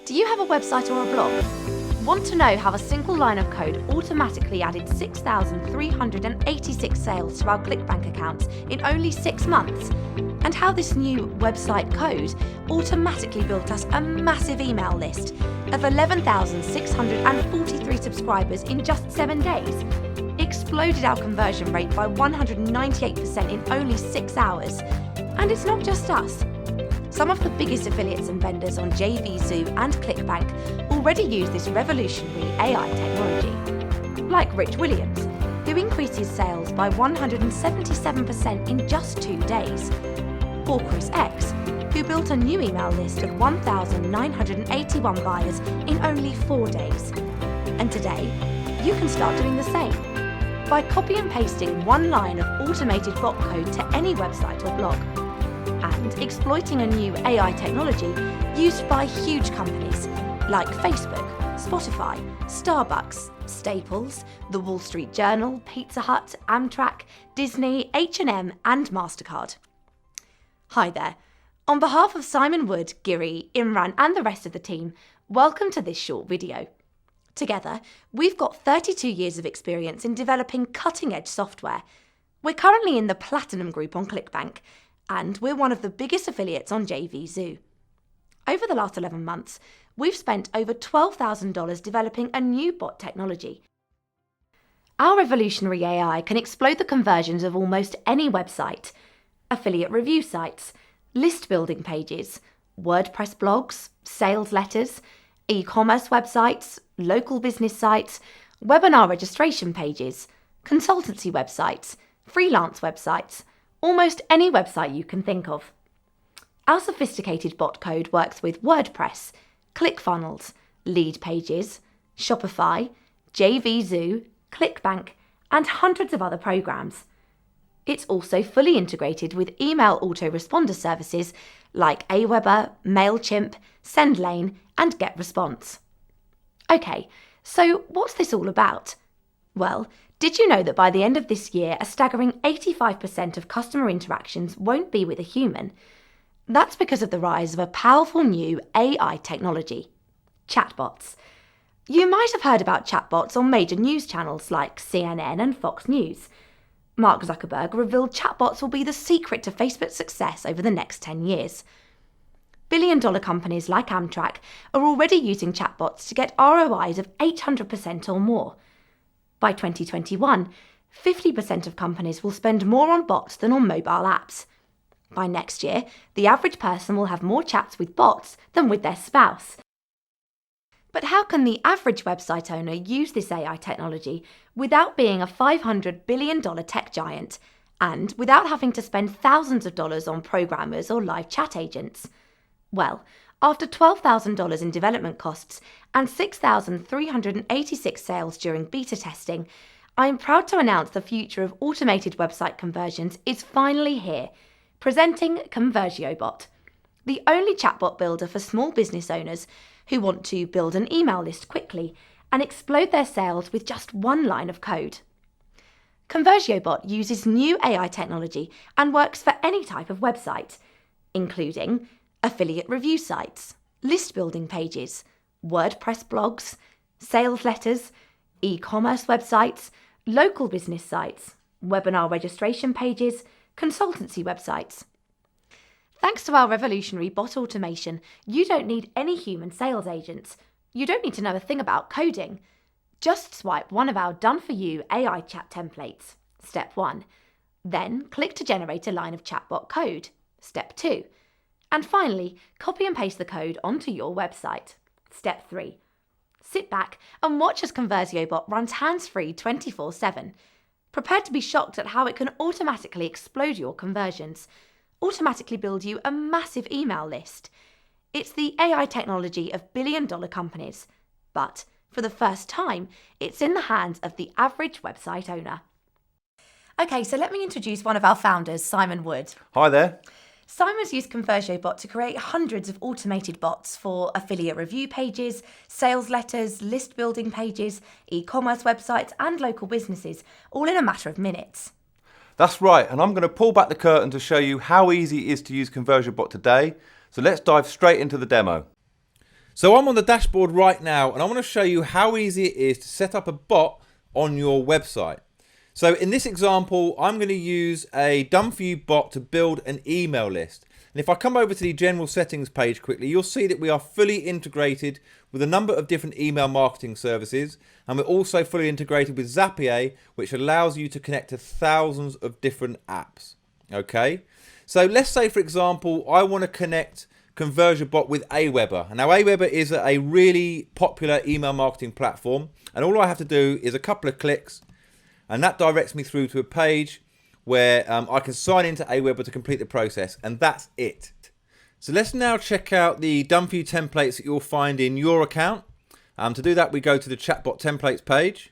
Do you have a website or a blog? Want to know how a single line of code automatically added 6,386 sales to our ClickBank accounts in only 6 months? And how this new website code automatically built us a massive email list of 11,643 subscribers in just 7 days? Exploded our conversion rate by 198% in only 6 hours. And it's not just us. Some of the biggest affiliates and vendors on JVZoo and ClickBank already use this revolutionary AI technology. Like Rich Williams, who increased his sales by 177% in just 2 days. Or Chris X, who built a new email list of 1,981 buyers in only 4 days. And today, you can start doing the same by copy and pasting one line of automated bot code to any website or blog, and exploiting a new AI technology used by huge companies like Facebook, Spotify, Starbucks, Staples, The Wall Street Journal, Pizza Hut, Amtrak, Disney, H&M, and MasterCard. Hi there. On behalf of Simon Wood, Giri, Imran, and the rest of the team, welcome to this short video. Together, we've got 32 years of experience in developing cutting-edge software. We're currently in the Platinum group on ClickBank, and we're one of the biggest affiliates on JVZoo. Over the last 11 months, we've spent over $12,000 developing a new bot technology. Our revolutionary AI can explode the conversions of almost any website: affiliate review sites, list building pages, WordPress blogs, sales letters, e-commerce websites, local business sites, webinar registration pages, consultancy websites, freelance websites, almost any website you can think of. Our sophisticated bot code works with WordPress, ClickFunnels, Lead Pages, Shopify, JVZoo, ClickBank, and hundreds of other programs. It's also fully integrated with email autoresponder services like Aweber, MailChimp, SendLane, and GetResponse. Okay, so what's this all about? Well, did you know that by the end of this year, a staggering 85% of customer interactions won't be with a human? That's because of the rise of a powerful new AI technology: chatbots. You might have heard about chatbots on major news channels like CNN and Fox News. Mark Zuckerberg revealed chatbots will be the secret to Facebook's success over the next 10 years. Billion-dollar companies like Amtrak are already using chatbots to get ROIs of 800% or more. By 2021, 50% of companies will spend more on bots than on mobile apps. By next year, the average person will have more chats with bots than with their spouse. But how can the average website owner use this AI technology without being a $500 billion tech giant and without having to spend thousands of dollars on programmers or live chat agents? Well, after $12,000 in development costs and 6,386 sales during beta testing, I am proud to announce the future of automated website conversions is finally here, presenting ConversioBot, the only chatbot builder for small business owners who want to build an email list quickly and explode their sales with just one line of code. ConversioBot uses new AI technology and works for any type of website, including affiliate review sites, list building pages, WordPress blogs, sales letters, e-commerce websites, local business sites, webinar registration pages, consultancy websites. Thanks to our revolutionary bot automation, you don't need any human sales agents. You don't need to know a thing about coding. Just swipe one of our done-for-you AI chat templates, Step 1. Then click to generate a line of chatbot code, Step 2. And finally, copy and paste the code onto your website, Step 3. Sit back and watch as ConversioBot runs hands-free 24/7. Prepare to be shocked at how it can automatically explode your conversions, automatically build you a massive email list. It's the AI technology of billion-dollar companies, but for the first time, it's in the hands of the average website owner. Okay, so let me introduce one of our founders, Simon Wood. Hi there. Simon's used ConversioBot to create hundreds of automated bots for affiliate review pages, sales letters, list building pages, e-commerce websites, and local businesses, all in a matter of minutes. That's right, and I'm going to pull back the curtain to show you how easy it is to use ConversionBot today. So let's dive straight into the demo. So I'm on the dashboard right now and I want to show you how easy it is to set up a bot on your website. So in this example, I'm going to use a done for you bot to build an email list. And if I come over to the general settings page quickly, you'll see that we are fully integrated with a number of different email marketing services. And we're also fully integrated with Zapier, which allows you to connect to thousands of different apps. Okay. So let's say, for example, I want to connect ConversioBot with Aweber. And now Aweber is a really popular email marketing platform. And all I have to do is a couple of clicks and that directs me through to a page where I can sign into Aweber to complete the process, and that's it. So let's now check out the done for you templates that you'll find in your account. To do that, we go to the Chatbot templates page.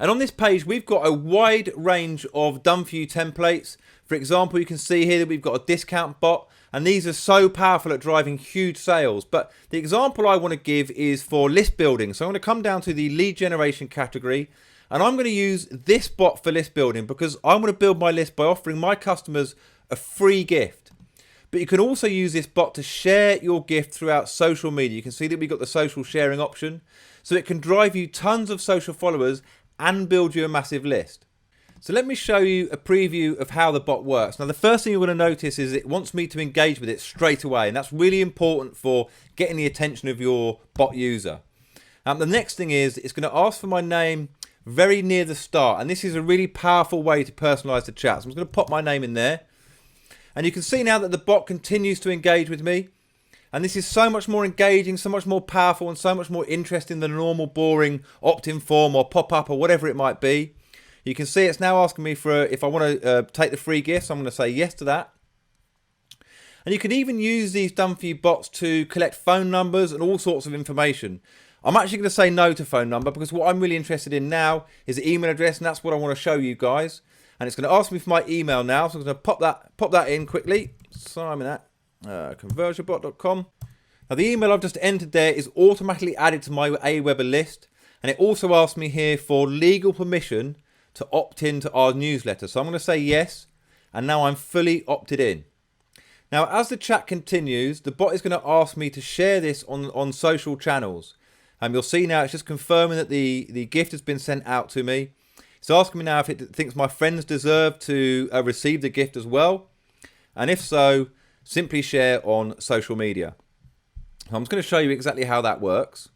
And on this page, we've got a wide range of done for you templates. For example, you can see here that we've got a discount bot, and these are so powerful at driving huge sales. But the example I want to give is for list building. So I'm going to come down to the lead generation category, and I'm going to use this bot for list building because I want to build my list by offering my customers a free gift. But you can also use this bot to share your gift throughout social media. You can see that we've got the social sharing option. So it can drive you tons of social followers and build you a massive list. So let me show you a preview of how the bot works. Now, the first thing you're going to notice is it wants me to engage with it straight away. And that's really important for getting the attention of your bot user. The next thing is it's going to ask for my name very near the start, and this is a really powerful way to personalize the chat. So I'm just going to pop my name in there, and you can see now that the bot continues to engage with me, and this is so much more engaging, so much more powerful, and so much more interesting than a normal boring opt-in form or pop-up or whatever it might be. You can see it's now asking me for if I want to take the free gift, so I'm going to say yes to that. And you can even use these done for you bots to collect phone numbers and all sorts of information. I'm actually going to say no to phone number because what I'm really interested in now is the email address, and that's what I want to show you guys. And it's going to ask me for my email now, so I'm going to pop that in quickly. Simon at conversionbot.com. Now the email I've just entered there is automatically added to my Aweber list, and it also asks me here for legal permission to opt in to our newsletter. So I'm going to say yes, and now I'm fully opted in. Now as the chat continues, the bot is going to ask me to share this on social channels. You'll see now it's just confirming that the gift has been sent out to me. It's asking me now if it thinks my friends deserve to receive the gift as well. And if so, simply share on social media. I'm just going to show you exactly how that works.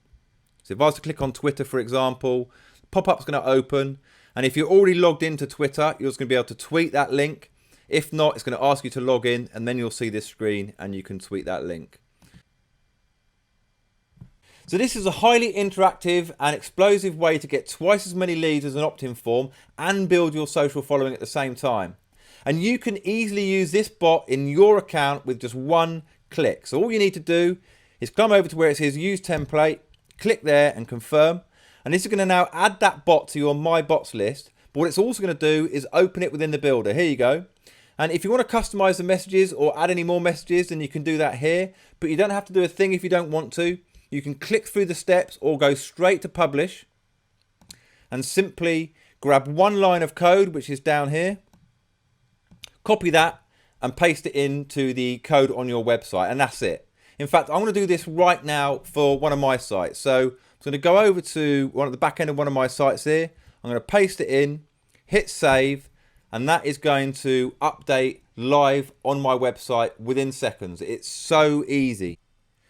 So if I was to click on Twitter, for example, pop-up's going to open. And if you're already logged into Twitter, you're just going to be able to tweet that link. If not, it's going to ask you to log in, and then you'll see this screen and you can tweet that link. So this is a highly interactive and explosive way to get twice as many leads as an opt-in form and build your social following at the same time. And you can easily use this bot in your account with just one click. So all you need to do is come over to where it says use template, click there and confirm. And this is going to now add that bot to your My Bots list. But what it's also going to do is open it within the builder. Here you go. And if you want to customize the messages or add any more messages, then you can do that here. But you don't have to do a thing if you don't want to. You can click through the steps or go straight to publish and simply grab one line of code, which is down here, copy that and paste it into the code on your website, and that's it. In fact, I'm going to do this right now for one of my sites. So I'm going to go over to one at the back end of one of my sites here. I'm going to paste it in, hit save, and that is going to update live on my website within seconds. It's so easy.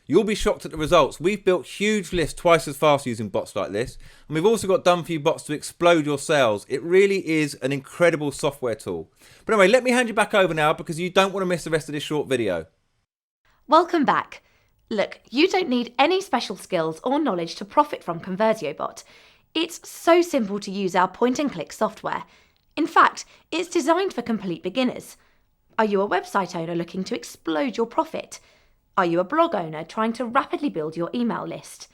You'll be shocked at the results. We've built huge lists twice as fast using bots like this. And we've also got done for you bots to explode your sales. It really is an incredible software tool. But anyway, let me hand you back over now because you don't want to miss the rest of this short video. Welcome back. Look, you don't need any special skills or knowledge to profit from ConversioBot. It's so simple to use our point-and-click software. In fact, it's designed for complete beginners. Are you a website owner looking to explode your profit? Are you a blog owner trying to rapidly build your email list?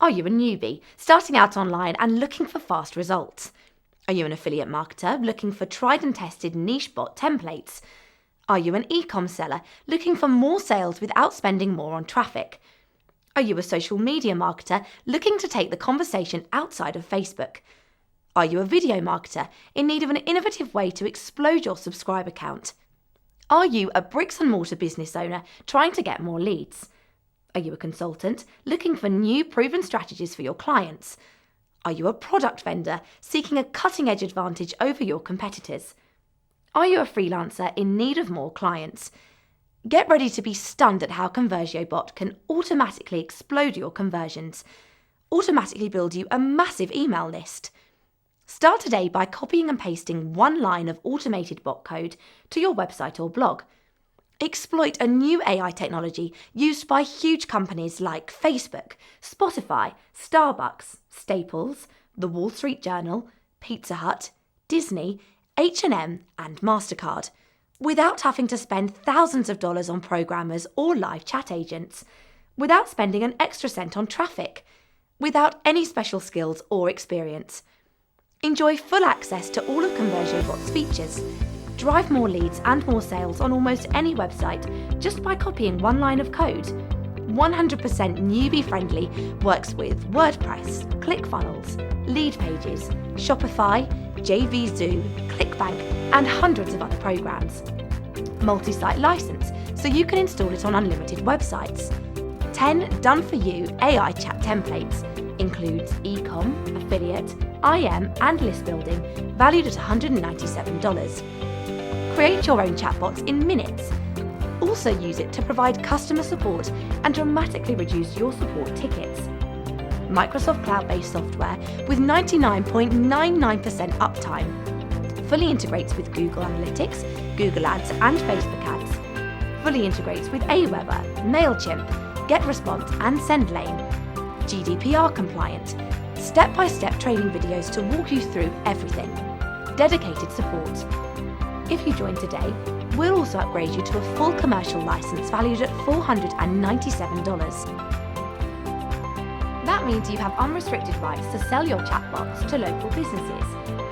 Are you a newbie starting out online and looking for fast results? Are you an affiliate marketer looking for tried and tested niche bot templates? Are you an e-com seller looking for more sales without spending more on traffic? Are you a social media marketer looking to take the conversation outside of Facebook? Are you a video marketer in need of an innovative way to explode your subscriber count? Are you a bricks and mortar business owner trying to get more leads? Are you a consultant looking for new proven strategies for your clients? Are you a product vendor seeking a cutting-edge advantage over your competitors? Are you a freelancer in need of more clients? Get ready to be stunned at how ConversioBot can automatically explode your conversions, automatically build you a massive email list. Start today by copying and pasting one line of automated bot code to your website or blog. Exploit a new AI technology used by huge companies like Facebook, Spotify, Starbucks, Staples, The Wall Street Journal, Pizza Hut, Disney, H&M, and MasterCard, without having to spend thousands of dollars on programmers or live chat agents, without spending an extra cent on traffic, without any special skills or experience. Enjoy full access to all of ConversioBot's features. Drive more leads and more sales on almost any website just by copying one line of code. 100% newbie-friendly, works with WordPress, ClickFunnels, Lead Pages, Shopify, JVZoo, ClickBank, and hundreds of other programs. Multi-site license, so you can install it on unlimited websites. 10 done-for-you AI chat templates, includes e-com, affiliate, IM, and list building, valued at $197. Create your own chatbots in minutes. Also use it to provide customer support and dramatically reduce your support tickets. Microsoft cloud-based software with 99.99% uptime. Fully integrates with Google Analytics, Google Ads, and Facebook Ads. Fully integrates with Aweber, MailChimp, GetResponse, and SendLane. GDPR compliant. Step-by-step training videos to walk you through everything. Dedicated support. If you join today, we'll also upgrade you to a full commercial license valued at $497. That means you have unrestricted rights to sell your chatbots to local businesses,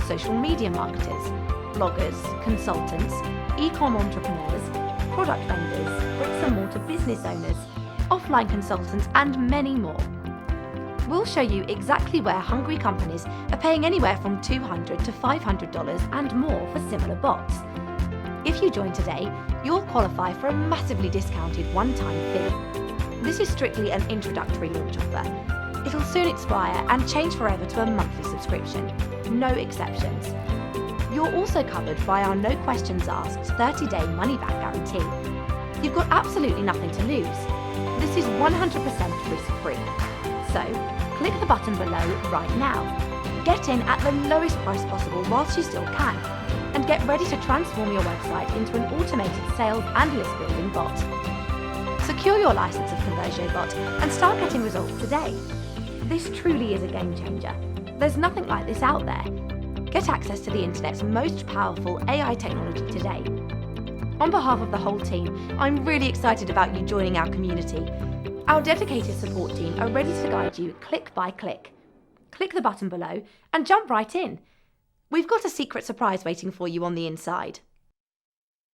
social media marketers, bloggers, consultants, e-com entrepreneurs, product vendors, bricks and mortar business owners, offline consultants, and many more. We'll show you exactly where hungry companies are paying anywhere from $200 to $500 and more for similar bots. If you join today, you'll qualify for a massively discounted one-time fee. This is strictly an introductory launch offer. It'll soon expire and change forever to a monthly subscription. No exceptions. You're also covered by our no questions asked 30-day money-back guarantee. You've got absolutely nothing to lose. This is 100% risk-free. So, click the button below right now. Get in at the lowest price possible whilst you still can, and get ready to transform your website into an automated sales and list building bot. Secure your license of ConversioBot and start getting results today. This truly is a game changer. There's nothing like this out there. Get access to the internet's most powerful AI technology today. On behalf of the whole team, I'm really excited about you joining our community. Our dedicated support team are ready to guide you click by click. Click the button below and jump right in. We've got a secret surprise waiting for you on the inside.